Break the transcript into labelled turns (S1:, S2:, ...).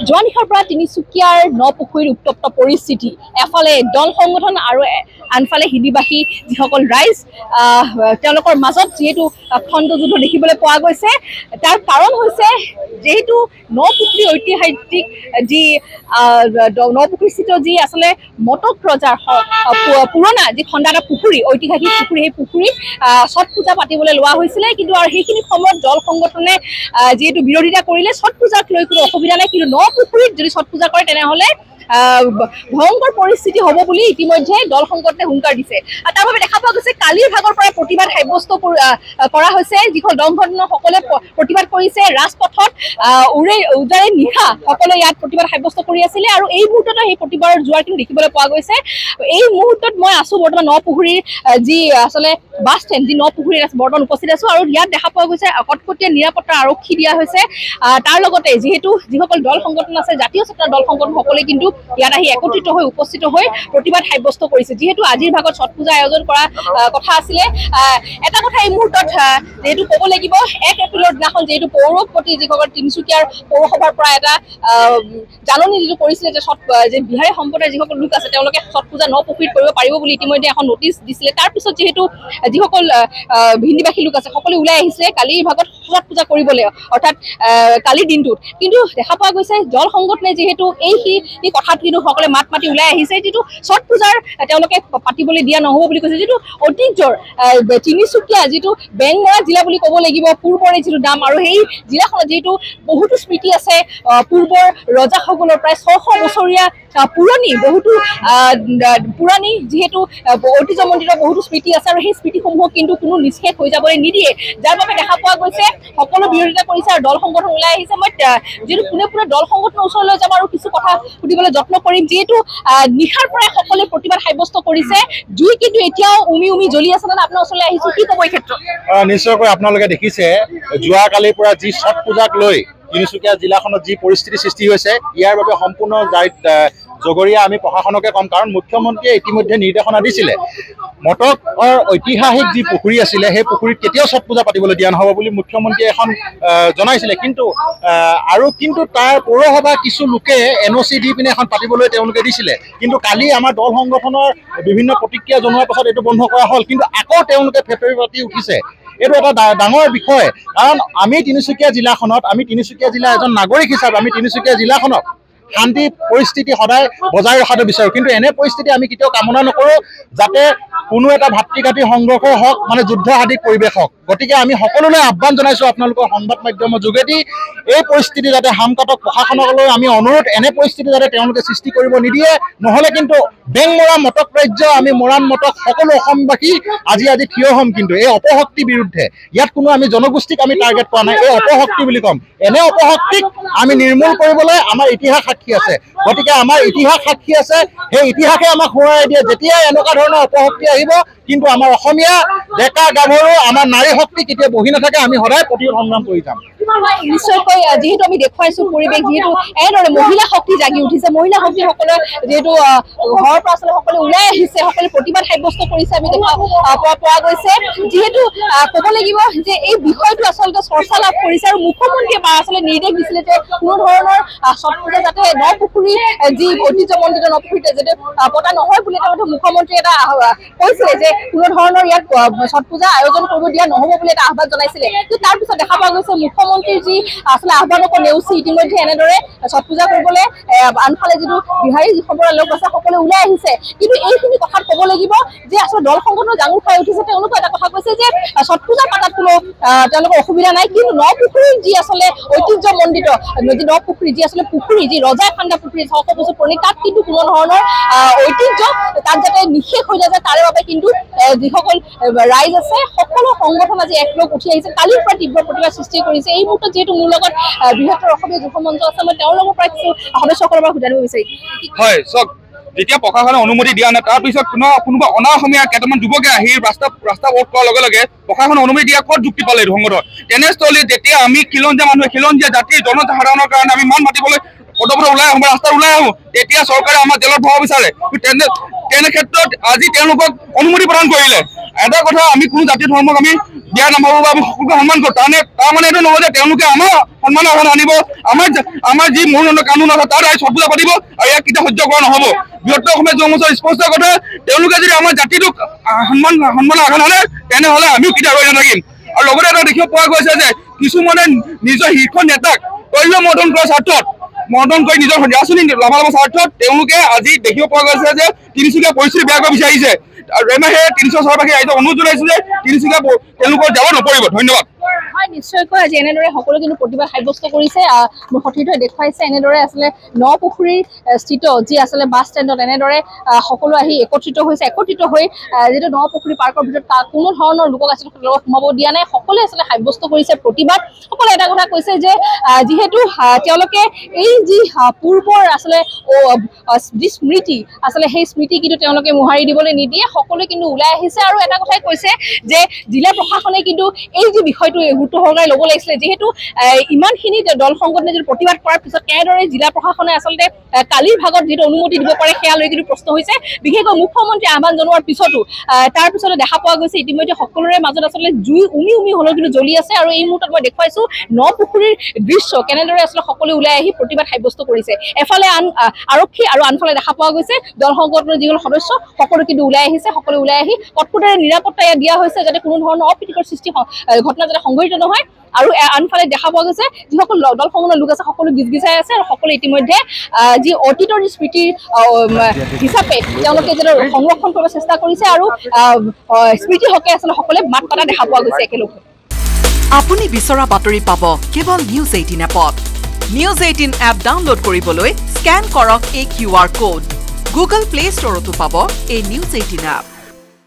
S1: যোৱা নিশাৰ পৰা তিনিচুকীয়াৰ নপুখুৰীৰ উত্তপ্ত পৰিস্থিতি এফালে দল সংগঠন আৰু আনফালে হিন্দীভাষী যিসকল ৰাইজ তেওঁলোকৰ মাজত যিহেতু খণ্ডযুদ্ধ দেখিবলৈ পোৱা গৈছে তাৰ কাৰণ হৈছে যেহেতু নপুখুৰী ঐতিহাসিক যি নপুখুৰীস্থিত যি আসলে মটক ৰজাৰ পুৰণা যি খণ্ডা এটা পুখুৰী ঐতিহাসিক পুখুৰী সেই পুখুৰীত ছট পূজা পাতিবলৈ লোৱা হৈছিলে কিন্তু আৰু সেইখিনি সময়ত দল সংগঠনে যেহেতু বিৰোধিতা কৰিলে ছট পূজাক লৈ কোনো অসুবিধা নাই কিন্তু নপুখুৰীত যদি ছট পূজা কৰে তেনেহ'লে ভয়ংকৰ পৰিস্থিতি হ'ব বুলি ইতিমধ্যে দল সংগঠনে হুংকাৰ দিছে আৰু তাৰ বাবে দেখা পোৱা গৈছে কালিৰ ভাগৰ পৰা প্ৰতিবাদ সাব্যস্ত কৰা হৈছে যিখন দল সংগঠনৰ সকলে প্ৰতিবাদ কৰিছে ৰাজপথত উজাৰে নিশা সকলে ইয়াত প্ৰতিবাদ সাব্যস্ত কৰি আছিলে আৰু এই মুহূৰ্তত সেই প্ৰতিবাদৰ জোৱাৰ কিন্তু দেখিবলৈ পোৱা গৈছে এই মুহূৰ্তত মই আছো বৰ্তমান নপুখুৰীৰ যি আসলে বাছ ষ্টেণ্ড যি নপুখুৰীত বৰ্তমান উপস্থিত আছো আৰু ইয়াত দেখা পোৱা গৈছে কটকটীয়া নিৰাপত্তা আৰক্ষী দিয়া হৈছে তাৰ লগতে যিহেতু যিসকল দল সংগঠন আছে জাতীয় চেতনাৰ দল সংগঠন সকলে কিন্তু ইয়াত আহি একত্ৰিত হৈ উপস্থিত হৈ প্ৰতিবাদ সাব্যস্ত কৰিছে যিহেতু আজিৰ ভাগত ছট পূজা আয়োজন কৰা কথা আছিলে এটা কথা এই মুহূৰ্তত যেহেতু ক'ব লাগিব 1 এপ্ৰিলৰ দিনাখন যেহেতু পৌৰপতি যিসকল তিনিচুকীয়াৰ পৌৰসভাৰ পৰা এটা জাননী যিটো কৰিছিলে যে বিহাৰী সম্প্ৰদায়ৰ যিসকল লোক আছে তেওঁলোকে ছট পূজা নপুখুৰীত কৰিব পাৰিব বুলি ইতিমধ্যে এখন নটিচ দিছিলে তাৰপিছত যিহেতু যিসকল হিন্দীভাষী লোক আছে সকলোৱে ওলাই আহিছিলে কালিৰ ভাগত ছট পূজা কৰিবলৈ অৰ্থাৎ কালিৰ দিনটোত কিন্তু দেখা পোৱা গৈছে দল সংগঠনে যিহেতু এই কথাত কিন্তু সকলে মাত মাতি ওলাই আহিছে যিটো ছট পূজাৰ তেওঁলোকে পাতিবলৈ দিয়া নহ'ব বুলি কৈছে যিটো ঐতিহ্যৰ তিনিচুকীয়া যিটো বেংমৰা জিলা বুলি ক'ব লাগিব পূৰ্বৰে যিটো নাম আৰু সেই জিলাখনত যিহেতু বহুতো স্মৃতি আছে পূৰ্বৰ ৰজাসকলৰ প্ৰায় 600 বছৰীয়া পুৰণি বহুতো পুৰণি যিহেতু ঐতিহ্যমণ্ডিত বহুতো স্মৃতি আছে আৰু সেই স্মৃতিসমূহক কিন্তু কোনো নিষ্শেষ হৈ যাবলৈ নিদিয়ে যাৰ বাবে দেখা পোৱা গৈছে সকলো বিৰোধিতা কৰিছে আৰু দল সংগঠন ওলাই আহিছে মই যিহেতু পোনে দল সংগঠনৰ ওচৰলৈ যাম আৰু কিছু কথা সুধিবলৈ যত্ন কৰিম যিহেতু নিশাৰ পৰাই সকলোৱে প্ৰতিবাদ সাব্যস্ত কৰিছে জুই কিন্তু এতিয়াও উমি জ্বলি আছে নে আপোনাৰ ওচৰলৈ আহিছো কি ক'ব এই ক্ষেত্ৰত
S2: নিশ্চয়কৈ আপোনালোকে দেখিছে যোৱাকালিৰ পৰা যি ছট পূজাক লৈ তিনিচুকীয়া জিলাখনত যি পৰিস্থিতি সৃষ্টি হৈছে ইয়াৰ বাবে সম্পূৰ্ণ জগৰীয়া আমি প্ৰশাসনকে কম কাৰণ মুখ্যমন্ত্ৰীয়ে ইতিমধ্যে নিৰ্দেশনা দিছিলে মটকৰ ঐতিহাসিক যি পুখুৰী আছিলে সেই পুখুৰীত কেতিয়াও ছট পূজা পাতিবলৈ দিয়া নহ'ব বুলি মুখ্যমন্ত্ৰীয়ে এখন জনাইছিলে কিন্তু তাৰ পৌৰসভা কিছু লোকে NOC দি পিনে এখন পাতিবলৈ তেওঁলোকে দিছিলে কিন্তু কালি আমাৰ দল সংগঠনৰ বিভিন্ন প্ৰতিক্ৰিয়া জনোৱাৰ পাছত এইটো বন্ধ কৰা হ'ল কিন্তু আকৌ তেওঁলোকে ফেফেৰি পাতি উঠিছে এইটো এটা ডাঙৰ বিষয় কাৰণ আমি তিনিচুকীয়া জিলা এজন নাগৰিক হিচাপে আমি তিনিচুকীয়া জিলাখনক শান্তি পৰিস্থিতি সদায় বজাই ৰখাটো বিচাৰোঁ কিন্তু এনে পৰিস্থিতি আমি কেতিয়াও কামনা নকৰোঁ যাতে কোনো এটা ভাতৃঘাতী সংঘৰ্ষ হওক মানে যুদ্ধ আদিৰ পৰিৱেশ হওক গতিকে আমি সকলোলৈ আহ্বান জনাইছোঁ আপোনালোকৰ সংবাদ মাধ্যমৰ যোগেদি এই পৰিস্থিতি যাতে হামকাটক প্ৰশাসনলৈ আমি অনুৰোধ এনে পৰিস্থিতি যাতে তেওঁলোকে সৃষ্টি কৰিব নিদিয়ে নহ'লে কিন্তু বেংমৰা মটক ৰাজ্য আমি মৰাণ মটক সকলো অসমবাসী আজি থিয় হ'ম কিন্তু এই অপশক্তিৰ বিৰুদ্ধে ইয়াত কোনো আমি জনগোষ্ঠীক আমি টাৰ্গেট কৰা নাই এই অপশক্তি বুলি ক'ম এনে অপশক্তিক আমি নিৰ্মূল কৰিবলৈ আমাৰ ইতিহাস সাক্ষী আছে গতিকে আমাৰ ইতিহাস সাক্ষী আছে সেই ইতিহাসে আমাক সোঁৱৰাই দিয়ে যেতিয়া এনেকুৱা ধৰণৰ অপশক্তি আহিব কিন্তু আমাৰ অসমীয়া ডেকা গাভৰু আমাৰ নাৰী শক্তি কেতিয়া বহি নাথাকে আমি সদায় প্ৰতিৰোধ সংগ্ৰাম কৰি যাম
S1: নিশ্চয়কৈ যিহেতু আমি দেখুৱাইছো পৰিৱেশ যিহেতু এনেদৰে মহিলা শক্তি জাগি উঠিছে মহিলা শক্তিসকলে যিহেতু ঘৰৰ পৰা আচলতে সকলোৱে ওলাই আহিছে সকলোৱে প্ৰতিবাদ সাব্যস্ত কৰিছে আমি দেখা পোৱা গৈছে যিহেতু ক'ব লাগিব যে এই বিষয়টো আচলতে চৰ্চা লাভ কৰিছে আৰু মুখ্যমন্ত্ৰীয়ে আচলতে নিৰ্দেশ দিছিলে যে কোনো ধৰণৰ ছট পূজা যাতে নপুখুৰী যি ঐতিহ্যমণ্ডিত নপুখুৰীতে যাতে পতা নহয় বুলি তেওঁলোকে মুখ্যমন্ত্ৰীয়ে এটা কৈছিলে যে কোনো ধৰণৰ ইয়াত ছট পূজা আয়োজন কৰিব দিয়া নহ'ব বুলি এটা আহ্বান জনাইছিলে কিন্তু তাৰপিছত দেখা পোৱা গৈছে মুখ্যমন্ত্ৰীৰ যি আচলতে আহ্বানক নেওচি ইতিমধ্যে এনেদৰে ছট পূজা কৰিবলৈ আনফালে যিটো বিহাৰী সম্প্ৰদায়ৰ লোক আছে সকলোৱে ওলাই আহিছে কিন্তু এইখিনি কথাত ক'ব লাগিব যে আচলতে দল সংগঠনৰ জাঙুৰ খাই উঠিছে তেওঁলোকে এটা কথা কৈছে যে ছট পূজা পাতাত কোনো তেওঁলোকৰ অসুবিধা নাই কিন্তু নপুখুৰীৰ যি আচলতে ঐতিহ্যমণ্ডিত যি নপুখুৰী যি আচলতে পুখুৰী যি ৰজাই খান্দা পুখুৰী 600 বছৰ পুৰণি তাত কিন্তু কোনো ধৰণৰ ঐতিহ্য তাত যাতে নিশেষ হৈ নাযায় তাৰে বাবে কিন্তু যিসকল ৰাইজ আছে সকলো সংগঠন আজি একলগ উঠি আহিছে কালিৰ পৰা তীব্ৰ প্ৰতিবাদ সৃষ্টি কৰিছে এই মুহূৰ্তত যিহেতু মোৰ লগত বৃহত্তৰ অসমীয়া যুৱ মঞ্চ আছে মই তেওঁলোকৰ পৰা কিছু সদস্যসকলৰ পৰা সুধিব বিচাৰিম
S3: হয় চক যেতিয়া প্ৰশাসনে অনুমতি দিয়া নাই তাৰপিছত কোনোবা অনা অসমীয়া কেইটামান যুৱকে আহি ৰাস্তা ভোট কৰাৰ লগে লগে প্ৰশাসনে অনুমতি দিয়া ক'ত যুক্তি পালে এইটো সংগঠন তেনেস্থলীত যেতিয়া আমি খিলঞ্জীয়া মানুহে খিলঞ্জীয়া জাতিৰ জনসাধাৰণৰ কাৰণে আমি মান মাতিবলৈ পদপথ ওলাই আহোঁ বা ৰাস্তাত ওলাই আহোঁ তেতিয়া চৰকাৰে আমাৰ জেলত ভৰাব বিচাৰে তেনে ক্ষেত্ৰত আজি তেওঁলোকক অনুমতি প্ৰদান কৰিলে এটা কথা আমি কোনো জাতি ধৰ্মক আমি বিয়া নামাবো বা আমি সকলোকে সন্মান কৰোঁ তাৰ মানে এইটো নহয় যে তেওঁলোকে আমাৰ সন্মান আঘাত আনিব আমাৰ যি মূল কানুন আছে তাৰ ছট পূজা পাতিব আৰু ইয়াক কেতিয়া সহ্য কৰা নহ'ব বৃহত্তৰ অসমীয়া যুৱ মঞ্চৰ স্পষ্ট কথা তেওঁলোকে যদি আমাৰ জাতিটোক সন্মান আঘাত আনে তেনেহ'লে আমিও কেতিয়া ৰৈ নাথাকিম আৰু লগতে এটা দেখিব পোৱা গৈছে যে কিছুমানে নিজৰ শীৰ্ষ নেতাক তৈল মৰ্দন কৰাৰ স্বাৰ্থত মৰ্দন কৰি নিজৰ ৰাজনৈতিক লাভালাভৰ স্বাৰ্থত তেওঁলোকে আজি দেখিব পোৱা গৈছে যে তিনিচুকীয়া পৰিস্থিতি বেয়া কৰিব বিচাৰিছে আৰু সেই ৩০৬বাসী ৰাইজক অনুৰোধ জনাইছো যে তিনিচুকীয়া তেওঁলোকৰ যাব নপৰিব ধন্যবাদ
S1: হয় নিশ্চয়কৈ আজি এনেদৰে সকলো কিন্তু প্ৰতিবাদ সাব্যস্ত কৰিছে মোৰ সতীৰ্থই দেখুৱাইছে এনেদৰে আচলতে নপুখুৰীৰ স্থিত যি আচলতে বাছ ষ্টেণ্ডত এনেদৰে সকলো আহি একত্ৰিত হৈ যিটো নপুখুৰী পাৰ্কৰ ভিতৰত কোনো ধৰণৰ লোকক আচলতে সোমাব দিয়া নাই সকলোৱে আচলতে সাব্যস্ত কৰিছে প্ৰতিবাদ সকলোৱে এটা কথা কৈছে যে যিহেতু তেওঁলোকে এই যি পূৰ্বৰ আচলতে যি স্মৃতি আচলতে সেই স্মৃতি কিন্তু তেওঁলোকে মোহাৰি দিবলৈ নিদিয়ে সকলোৱে কিন্তু ওলাই আহিছে আৰু এটা কথাই কৈছে যে জিলা প্ৰশাসনে কিন্তু এই যি বিষয়টো গুৰুত্ব সহকাৰে ল'ব লাগিছিলে যিহেতু ইমানখিনি দল সংগঠনে যদি প্ৰতিবাদ কৰাৰ পিছত কেনেদৰে জিলা প্ৰশাসনে আচলতে কালিৰ ভাগত যিটো অনুমতি দিব পাৰে সেয়া লৈ কিন্তু প্ৰশ্ন হৈছে বিশেষকৈ মুখ্যমন্ত্ৰী আহ্বান জনোৱাৰ পিছতো তাৰ পিছতে দেখা পোৱা গৈছে ইতিমধ্যে সকলোৰে মাজত আচলতে জুই উমি হ'লেও কিন্তু জ্বলি আছে আৰু এই মুহূৰ্তত মই দেখুৱাইছো নপুখুৰীৰ দৃশ্য কেনেদৰে আচলতে সকলোৱে ওলাই আহি প্ৰতিবাদ সাব্যস্ত কৰিছে এফালে আৰক্ষী আৰু আনফালে দেখা পোৱা গৈছে দল সংগঠনৰ যিসকল সদস্য সকলো কিন্তু ওলাই আহিছে সকলোৱে ওলাই আহি কটকটীয়া নিৰাপত্তা ইয়াত দিয়া হৈছে যাতে কোনো ধৰণৰ অপ্ৰীতিকৰ সৃষ্টি ঘটনা যাতে সংঘটিত নহয় আৰু আনফালে দেখা পোৱা গৈছে যিসকল দল সংগঠনৰ লোক আছে সকলো গিজগিজাই আছে আৰু সকলো ইতিমধ্যে যি অতীতৰ যি স্মৃতিৰ হিচাপে তেওঁলোকে যেন সংৰক্ষণ কৰিব চেষ্টা কৰিছে আৰু স্মৃতি হকে আচলতে সকলোৱে মাত মাতা দেখা পোৱা গৈছে একেলগে
S4: আপুনি বিচৰা বাতৰি পাব কেৱল নিউজ 18 এপত নিউজ 18 এপ ডাউনলোড কৰিবলৈ স্কেন কৰক এই QR কোড গুগল প্লে ষ্টৰতো পাব এই নিউজ 18 এপ